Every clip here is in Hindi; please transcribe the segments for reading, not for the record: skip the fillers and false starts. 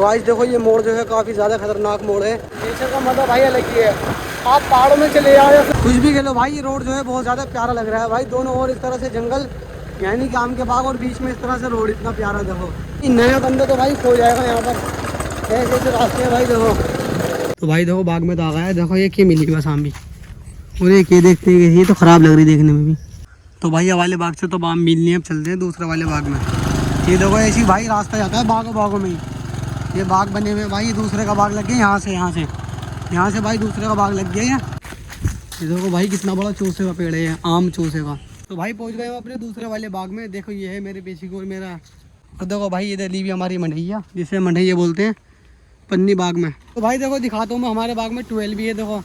तो आज देखो ये मोड़ जो है काफ़ी ज़्यादा खतरनाक मोड़ है। नेचर का मज़ा भाई अलग ही है। आप पहाड़ों में चले जाओ या कुछ भी खेलो भाई, ये रोड जो है बहुत ज़्यादा प्यारा लग रहा है भाई। दोनों ओर इस तरह से जंगल, यानी कि आम के बाग, और बीच में इस तरह से रोड इतना प्यारा। देखो नया बंदा तो भाई खो जाएगा यहाँ पर, ऐसे ऐसे रास्ते हैं भाई। देखो तो भाई देखो बाग में तो आ गया है। देखो ये क्या मिली बस आम भी, और एक ये देखते हैं, ये तो ख़राब लग रही देखने में भी। तो भाई ये वाले बाग से तो आम मिल नहीं, अब चलते हैं दूसरे वाले बाग में। ये देखो ऐसी भाई रास्ता जाता है बागों में ही, ये बाग बने हुए भाई। ये दूसरे का बाग लग गया यहाँ से भाई दूसरे का बाग लग गया है। ये देखो भाई कितना बड़ा चूसे का पेड़ है, आम चूसे का। तो भाई पहुंच गए हम अपने दूसरे वाले बाग में। देखो ये है मेरे पीछे की ओर मेरा। और देखो भाई ये ली भी हमारी मंडैया, जिसे मंडैया बोलते हैं, पन्नी बाग में। तो भाई देखो दिखाता हूँ मैं, हमारे बाग में 12 भी है। देखो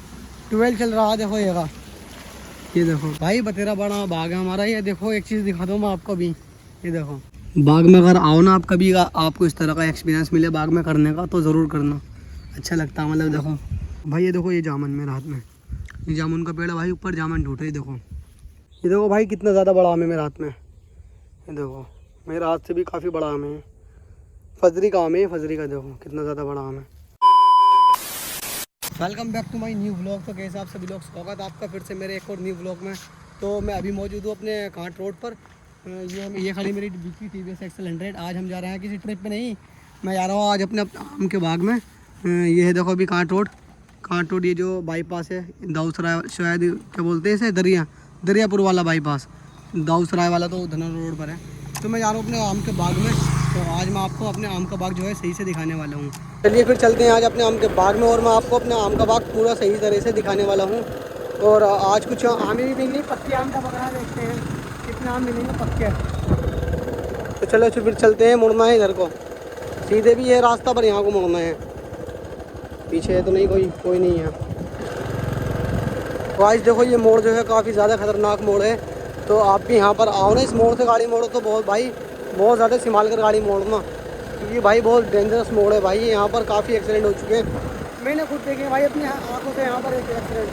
12 चल रहा है। देखो ये देखो भाई बतेरा बड़ा बाग है हमारा। ये देखो एक चीज़ दिखाता हूँ मैं आपको भी, ये देखो बाग में अगर आओ ना आप कभी, आपको इस तरह का एक्सपीरियंस मिले बाग में करने का तो ज़रूर करना, अच्छा लगता है। मतलब देखो भाई ये देखो ये जामुन मेरे हाथ में, ये जामुन का पेड़ है भाई, ऊपर जामुन ढूंढे। ये देखो भाई कितना ज़्यादा बड़ा आम है मेरे हाथ में। ये देखो मेरे हाथ से भी काफ़ी बड़ा आम है, फजरी का आम है, फजरी का। देखो कितना ज़्यादा बड़ा आम है। Welcome back to my new vlog. तो कैसे आप सभी लोग, स्वागत है आपका फिर से मेरे एक और न्यू व्लॉग में। तो मैं अभी मौजूद हूँ अपने कांट रोड पर। ये खड़ी मेरी बीकी TVS XL 100। आज हम जा रहे हैं किसी ट्रिप पे नहीं, मैं जा रहा हूँ आज अपने आम के बाग में। ये है देखो अभी कांट रोड, ये जो बाईपास है दाऊसराय, शायद क्या बोलते हैं इसे, दरियापुर वाला बाईपास। दाऊसराय वाला तो धनौर रोड पर है। तो मैं जा रहा हूँ अपने आम के बाग में। तो आज मैं आपको अपने आम का बाग जो है सही से दिखाने वाला हूँ। चलिए फिर चलते हैं आज अपने आम के बाग में, और मैं आपको अपने आम का बाग पूरा सही तरह से दिखाने वाला हूँ। और आज कुछ आम भी मिलेंगे, पक्के आम का बगड़ा देखते हैं कितने आम मिलेंगे पक्के। तो चलो फिर चलते हैं। मुड़ना है इधर को, सीधे भी है रास्ता पर, यहाँ को मुड़ना है। पीछे है तो नहीं, कोई नहीं है। तो आज देखो ये मोड़ जो है काफ़ी ज़्यादा खतरनाक मोड़ है। तो आप भी यहाँ पर आओ ना, इस मोड़ से गाड़ी मोड़ो तो बहुत ज़्यादा संभाल कर गाड़ी मोड़ना, क्योंकि भाई बहुत डेंजरस मोड़ है भाई। यहाँ पर काफ़ी एक्सीडेंट हो चुके हैं, मैंने खुद देखे भाई अपनी आंखों से। यहाँ पर एक एक्सीडेंट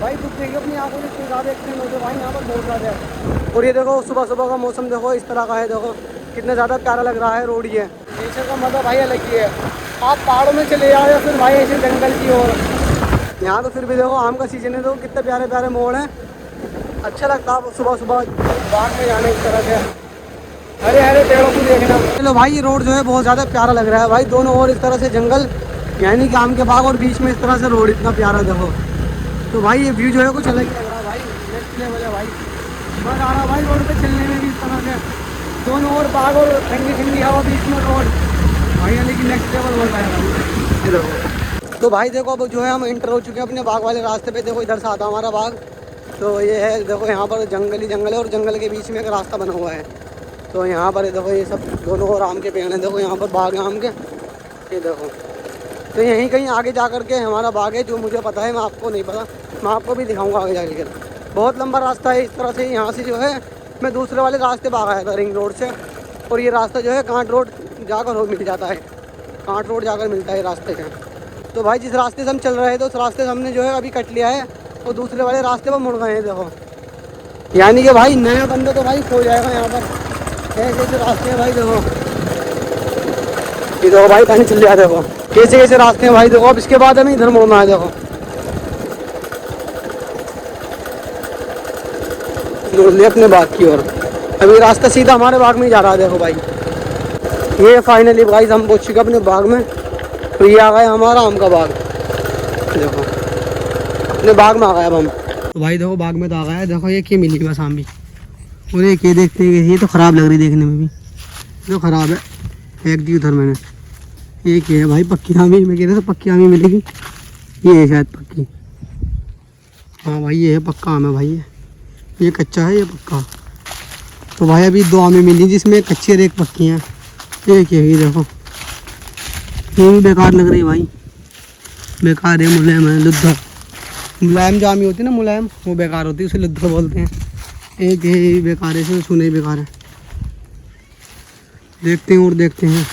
भाई खुद देखे अपनी आंखों से, इतने ज़्यादा एक्सीडेंट होते भाई यहाँ पर, बहुत ज़्यादा है। और ये देखो सुबह सुबह का मौसम देखो इस तरह का है। देखो कितना ज़्यादा प्यारा लग रहा है रोड। ये नेचर का मज़ा भाई अलग ही है। आप पहाड़ों में चले जाओ या फिर भाई ऐसे जंगल की ओर, यहाँ तो फिर भी देखो आम का सीजन है। तो कितने प्यारे प्यारे मोड़ हैं, अच्छा लगता है सुबह सुबह बाग में जाने इस तरह से, हरे हरे पेड़ों को देखना। चलो भाई ये रोड जो है बहुत ज़्यादा प्यारा लग रहा है भाई। दोनों ओर इस तरह से जंगल, यानी कि आम के बाग, और बीच में इस तरह से रोड इतना प्यारा। देखो तो भाई ये व्यू जो है कुछ अलग ही लग रहा है भाई, नेक्स्ट लेवल है भाई। बस आ रहा भाई रोड पे चलने में भी इस तरह से, दोनों ओर बाग और ठंडी ठंडी हवा, बीच में रोड भाई, यानी कि नेक्स्ट लेवल हो रहा है। देखो तो भाई देखो अब जो है हम इंटर हो चुके हैं अपने बाग वाले रास्ते पे। देखो इधर से आता हमारा बाग। तो ये है देखो यहाँ पर जंगल ही जंगल है, और जंगल के बीच में एक रास्ता बना हुआ है। तो यहाँ पर देखो ये सब दोनों और आम के पेड़ हैं। देखो यहाँ पर बाग है आम के, ये देखो। तो यहीं कहीं आगे जा कर के हमारा बाग है, जो मुझे पता है, मैं आपको नहीं पता, मैं आपको भी दिखाऊंगा आगे जाकर। बहुत लंबा रास्ता है इस तरह से। यहाँ से जो है मैं दूसरे वाले रास्ते भाग आया था रिंग रोड से, और ये रास्ता जो है कांट रोड जाकर मिल जाता है, कांट रोड जाकर मिलता है रास्ते से। तो भाई जिस रास्ते से हम चल रहे थे उस रास्ते से हमने जो है अभी कट लिया है, और दूसरे वाले रास्ते पर मुड़ गए हैं। देखो यानी कि भाई नया बंदा तो भाई खो जाएगा यहाँ पर, ऐसे ऐसे रास्ते हैं भाई। देखो ये देखो भाई पानी चल रहा है। देखो कैसे कैसे रास्ते हैं भाई। देखो अब इसके बाद हमें इधर मुड़ना है। देखो मुड़ लिया अपने बाग की ओर। अभी रास्ता सीधा हमारे बाग में ही जा रहा है। देखो भाई ये फाइनली भाई हम पहुँच चुके अपने बाग में। तो ये आ गया हमारा आम का बाग। देखो अपने बाग में आ गया अब हम। तो भाई देखो बाग में तो आ गया है। देखो ये क्या मिली बस आम भी, और एक ये देखते हैं, ये तो ख़राब लग रही देखने में भी, जो ख़राब है। एक दी उधर मैंने, एक ये है भाई पक्की आम ही, मैं कह रहा था पक्की आम ही मिलेगी, ये है शायद पक्की। हाँ भाई ये है पक्का आम है भाई, ये कच्चा है, ये पक्का। तो भाई अभी 2 आमें मिली, जिसमें एक कच्ची और एक पक्की हैं। एक ये देखो, ये भी बेकार लग रही है भाई, बेकार है, मुलायम है, लुद्धा। मुलायम जो आमी होती है ना, मुलायम, वो बेकार होती है, उसे लुद्धा बोलते हैं। एक ये बेकार है, इसमें सुने बेकार है। देखते हैं और देखते हैं।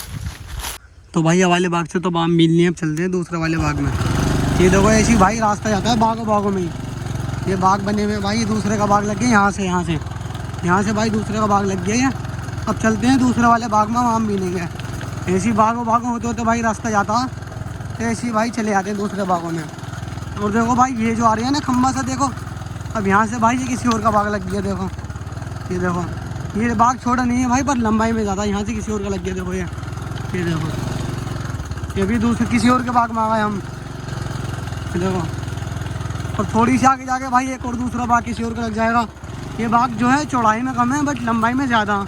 तो भाई ये वाले बाग से तो आम मिल नहीं है, अब चलते हैं दूसरे वाले बाग में। ये देखो ऐसी भाई रास्ता जाता है बागों में ही, ये बाग बने हुए भाई। दूसरे का बाग लग गया यहाँ से भाई दूसरे का बाग लग गया है। अब चलते हैं दूसरे वाले बाग में, आम मिलेंगे। ऐसी बागों होते होते भाई रास्ता जाता, तो ऐसी भाई चले जाते हैं दूसरे बागों में। और देखो भाई ये जो आ रही है ना खम्बा सा, देखो अब यहाँ से भाई ये किसी और का बाग लग गया। देखो ये देखो, ये बाग छोटा नहीं है भाई, पर लंबाई में ज़्यादा, यहाँ से किसी और का लग गया। देखो ये देखो, ये भी दूसरे किसी और के बाग में आ गए हम। देखो, और थोड़ी सी आगे जाके भाई एक और दूसरा बाग किसी और का लग जाएगा। ये बाग जो है चौड़ाई में कम है बट लंबाई में ज़्यादा।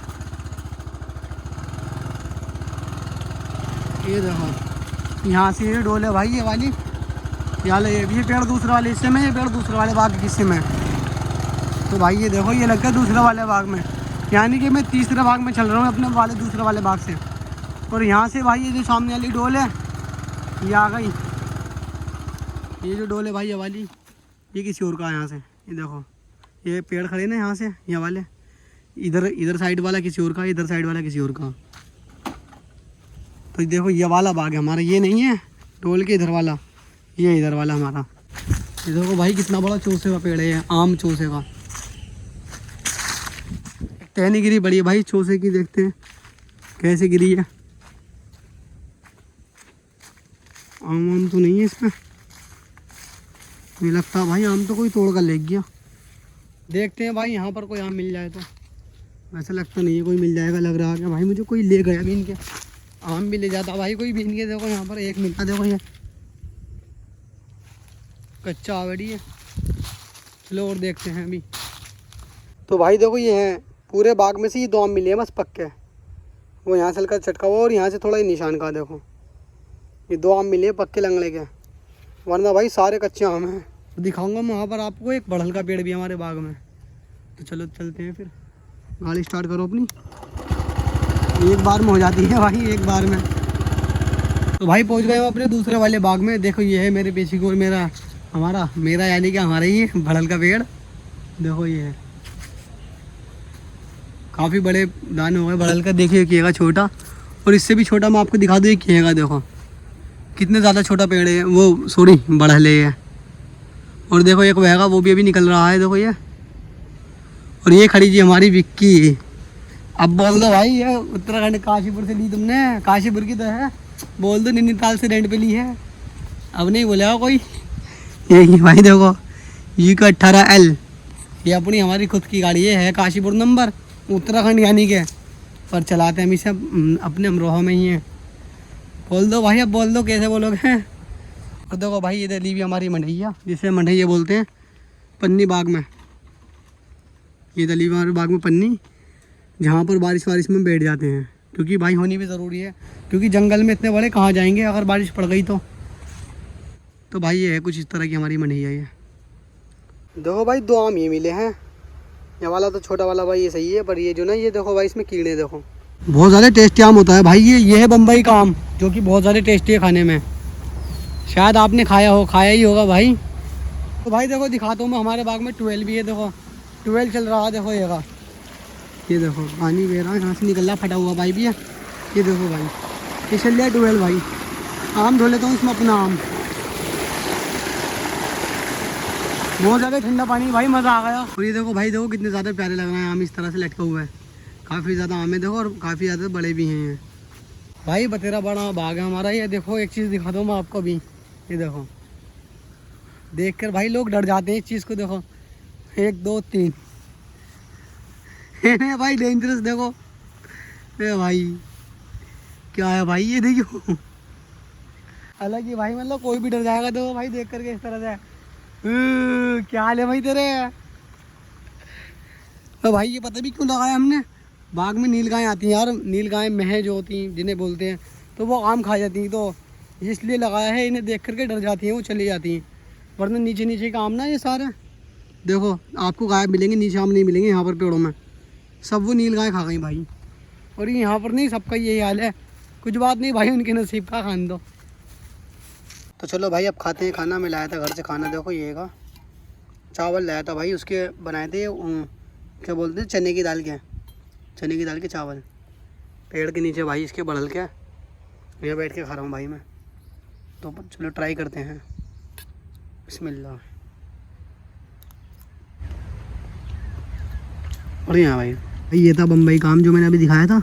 ये देखो यहाँ से ये डोल है भाई, ये वाली ये पेड़ दूसरे वाले हिस्से में, ये पेड़ दूसरे वाले बाग के हिस्से में। तो भाई ये देखो ये लग गया दूसरे वाले बाग में, यानी कि मैं तीसरे बाग में चल रहा हूँ अपने वाले दूसरे वाले बाग से। और यहाँ से भाई ये जो सामने वाली डोल है ये आ गई। ये जो डोल है भाई ये वाली, ये किसी और का है। यहाँ से ये देखो ये पेड़ खड़े ना यहाँ से, ये वाले इधर साइड वाला किसी और का, इधर साइड वाला किसी और का। तो देखो ये वाला बाग है हमारा, ये नहीं है डोल के इधर वाला, ये इधर वाला हमारा। ये देखो भाई कितना बड़ा चूसे का पेड़ है, आम चूसे का। टहनी गिरी बड़ी है भाई चूसे की, देखते हैं कैसे गिरी है। आम तो नहीं है इसमें, नहीं लगता भाई आम तो कोई तोड़ कर ले गया। देखते हैं भाई यहाँ पर कोई आम मिल जाए तो। वैसे लगता नहीं है कोई मिल जाएगा, लग रहा है भाई मुझे कोई ले गया भी इनके, आम भी ले जाता भाई कोई भी इनके। देखो यहाँ पर एक मिलता, देखो ये कच्चा आवड़ी है। चलो और देखते हैं अभी। तो भाई देखो ये है पूरे बाग में से ये 2 आम मिले हैं बस पक्के, वो यहाँ से हल्का चटका हुआ और यहाँ से थोड़ा ही निशान का। देखो ये 2 आम मिले हैं पक्के लंगड़े के, वरना भाई सारे कच्चे आम हैं। तो दिखाऊंगा मैं वहाँ पर आपको, एक बड़हल का पेड़ भी है हमारे बाग में। तो चलो चलते हैं फिर, गाड़ी स्टार्ट करो अपनी। एक बार में हो जाती है भाई, एक बार में। तो भाई पहुँच गए हम अपने दूसरे वाले बाग में। देखो ये है मेरे पीछे को मेरा यानी कि हमारा ही बड़हल का पेड़। देखो ये है, काफ़ी बड़े दाने हो गए बड़हल का। देखिए किएगा छोटा, और इससे भी छोटा मैं आपको दिखा दूँ, ये किएगा। देखो कितने ज़्यादा छोटा पेड़ है वो, सॉरी बड़हल है। और देखो एक वहेगा वो भी अभी निकल रहा है। देखो ये, और ये खड़ी जी हमारी विक्की। अब बोल दो भाई ये उत्तराखंड काशीपुर से ली तुमने, काशीपुर की तो है, बोल दो नैनीताल से रेंट पे ली है। अब नहीं बोलेगा कोई। ये भाई देखो U 18L, ये अपनी हमारी खुद की गाड़ी है काशीपुर नंबर, उत्तराखंड यानी के, पर चलाते हम इसे अपने अमरोहा में ही है। बोल दो भाई, अब बोल दो, कैसे बोलोगे। और देखो भाई ये ली भी हमारी मंडैया, जिसे मंडैया बोलते हैं, पन्नी बाग में। ये दली हमारे बाग में पन्नी, जहाँ पर बारिश में बैठ जाते हैं, क्योंकि भाई होनी भी ज़रूरी है, क्योंकि जंगल में इतने बड़े कहाँ जाएंगे अगर बारिश पड़ गई तो भाई ये है कुछ इस तरह की हमारी मंडैया है। देखो भाई 2 आम ये मिले हैं, ये वाला तो छोटा वाला भाई ये सही है, पर ये जो ना ये देखो भाई इसमें कीड़े, देखो बहुत ज़्यादा टेस्टी आम होता है भाई। ये है बम्बई का आम, जो कि बहुत ज़्यादा टेस्टी है खाने में, शायद आपने खाया ही होगा भाई। तो भाई देखो दिखाता हूँ मैं, हमारे बाग में 12 भी है। देखो 12 चल रहा है। देखो ये देखो पानी बह रहा है, यहाँ से निकल रहा फटा हुआ भाई भी है। ये देखो भाई ये चल रहा है 12 भाई। आम धो लेता हूँ इसमें अपना आम, बहुत ज़्यादा ठंडा पानी भाई, मज़ा आ गया। और ये देखो भाई, देखो कितने ज़्यादा प्यारे लग रहे हैं आम, इस तरह से लटका हुआ है। काफ़ी ज़्यादा आम है देखो, और काफ़ी ज़्यादा बड़े भी हैं भाई। बतेरा बड़ा बाग है हमारा। ये देखो एक चीज़ दिखा दूँ मैं आपको अभी, ये देखो देख कर भाई लोग डर जाते हैं इस चीज़ को। देखो 1 2 3 है भाई डेंजरस। देखो ए भाई क्या है भाई, ये देखो अलग ही भाई, मतलब कोई भी डर जाएगा। देखो भाई देख करके इस तरह से, क्या हाल है भाई तेरे। तो भाई ये पता भी क्यों लगाया हमने, बाग में नील गाय आती हैं यार, नील गाय मह जो होती हैं जिन्हें बोलते हैं, तो वो आम खा जाती हैं, तो इसलिए लगाया है। इन्हें देख करके डर जाती हैं, वो चली जाती हैं, वरना नीचे का आम ना ये सारे। देखो आपको गाय मिलेंगे, नीचे आम नहीं मिलेंगे यहाँ पर पेड़ों में, सब वो नील गाय खा गई भाई। और ये यहाँ पर नहीं, सबका यही हाल है। कुछ बात नहीं भाई, उनके नसीब का खान दो। तो चलो भाई अब खाते हैं खाना। मैं लाया था घर से खाना, देखो ये का चावल लाया था भाई, उसके बनाए थे क्या बोलते हैं, चने की दाल के चावल, पेड़ के नीचे भाई इसके बड़हल के। यहाँ बैठ के खा रहा हूँ भाई मैं। तो चलो ट्राई करते हैं, बिस्मिल्लाह। बढ़िया भाई। ये था बम्बई का आम जो मैंने अभी दिखाया था,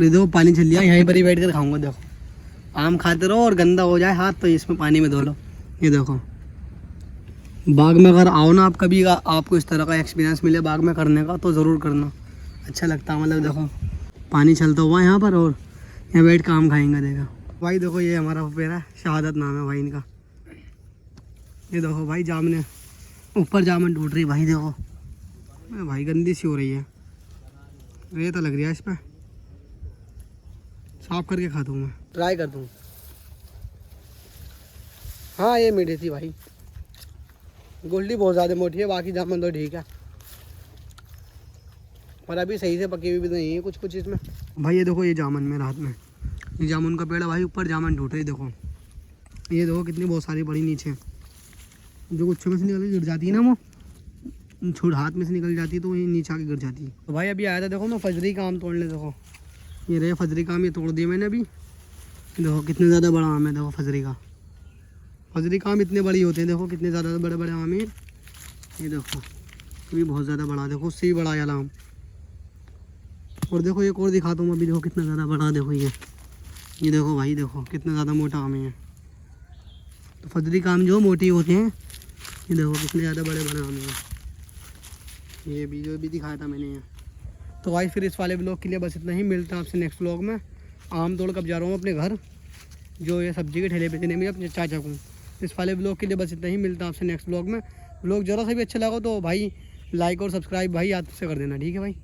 और ये देखो पानी चल लिया, यहीं पर ही बैठ कर खाऊंगा। देखो आम खाते रहो और गंदा हो जाए हाथ तो इसमें पानी में धो लो। ये देखो बाग में अगर आओ ना आप कभी, आपको इस तरह का एक्सपीरियंस मिले बाग में करने का तो ज़रूर करना, अच्छा लगता है। मतलब देखो पानी चलता हुआ यहाँ पर और यहाँ बैठ के आम खाएंगे। देखो भाई, देखो ये हमारा पपेरा है, शहादत नाम है भाई इनका। ये देखो भाई जामने ऊपर जामन टूट रही भाई। देखो भाई गंदी सी हो रही है, रेत लग रही है इस पर, साफ करके खा दूँ मैं, ट्राई कर दूँ। हाँ ये मीठी थी भाई, गोल्डी बहुत ज़्यादा मोटी है, बाकी जामुन तो ठीक है, पर अभी सही से पकी हुई भी नहीं है कुछ कुछ इसमें। भाई ये देखो ये जामुन में रात में, ये जामुन का पेड़ है भाई, ऊपर जामुन टूट रही। देखो ये देखो कितनी बहुत सारी बड़ी नीचे, जो गुच्छों में से निकल के गिर जाती है ना, वो छोड़ हाथ में से निकल जाती है तो वही नीचे आके गिर जाती है। तो भाई अभी आया था देखो मैं फजरी का आम तोड़ने। देखो ये रहे फजरी का आम, ये तोड़ दिया मैंने अभी। देखो कितने ज़्यादा बड़ा आम है, देखो फजरी का। फजरी का आम इतने बड़ी होते हैं, देखो कितने ज़्यादा बड़े बड़े आम हैं। ये देखो ये भी बहुत ज़्यादा बड़ा, देखो उससे भी बड़ा वाला आम। और देखो एक और दिखाता हूँ अभी, देखो कितना ज़्यादा बड़ा। देखो ये देखो भाई, देखो कितना ज़्यादा मोटा आम है। तो फजरी का आम जो मोटी होते हैं, ये देखो कितने ज़्यादा बड़े बड़े आम हैं। ये भी जो भी दिखाया था मैंने यहाँ। तो भाई फिर इस वाले ब्लॉग के लिए बस इतना ही, मिलता है आपसे नेक्स्ट ब्लॉग में। आम तोड़ कब जा रहा हूँ अपने घर, जो ये सब्जी के ठेले पे देने में अपने चाचा को। इस वाले ब्लॉग के लिए बस इतना ही, मिलता है आपसे नेक्स्ट ब्लॉग में। ब्लॉग ज़रा सा भी अच्छा लगा तो भाई लाइक और सब्सक्राइब भाई याद से कर देना, ठीक है भाई।